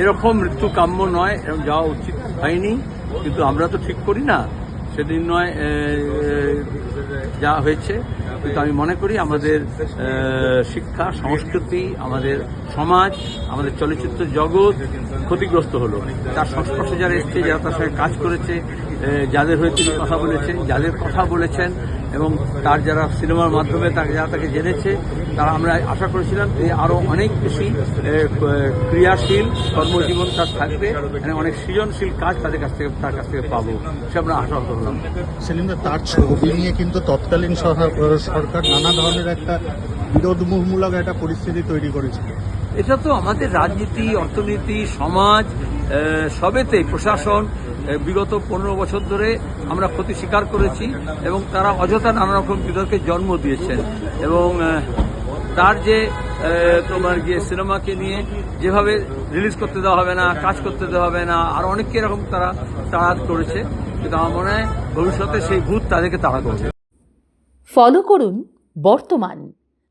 এরকম মৃত্যু কাম্য নয়, এরকম যাওয়া উচিত হয়নি, কিন্তু আমরা তো ঠিক করি না, সেদিন নয় যা হয়েছে। কিন্তু আমি মনে করি আমাদের শিক্ষা, সংস্কৃতি, আমাদের সমাজ, আমাদের চলচ্চিত্র জগৎ ক্ষতিগ্রস্ত হলো। তার সংস্পর্শে যারা এসছে, যারা তার সঙ্গে কাজ করেছে, যাদের হয়ে তিনি কথা বলেছেন, যাদের কথা বলেছেন, এবং তার যারা সিনেমার মাধ্যমে যারা তাকে জেনেছে, তারা আমরা আশা করেছিলাম যে আরও অনেক বেশি ক্রিয়াশীল কর্মজীবন তার থাকবে, মানে অনেক সৃজনশীল কাজ তার কাছ থেকে পাবো, সে আমরা আশা করলাম। সেলিম, তার ছবি নিয়ে কিন্তু তৎকালীন সরকার নানা ধরনের একটা বিরোধমূলক একটা পরিস্থিতি তৈরি করেছিল। এটা তো আমাদের রাজনীতি, অর্থনীতি, সমাজ সবেতেই প্রশাসন বিগত 15 বছর ধরে আমরা ক্ষতি স্বীকার করেছি, এবং তারা অযথা নানা রকম বিতর্কের জন্ম দিয়েছেন। এবং তার যে তোমার গিয়ে সিনেমাকে নিয়ে যেভাবে রিলিজ করতে দেওয়া হবে না, কাজ করতে দেওয়া হবে না, আর অনেককে এরকম তাড়া করেছে, কিন্তু আমার মনে হয় ভবিষ্যতে সেই ভূত তাদেরকে তাড়া করবে। ফলো করুন বর্তমান।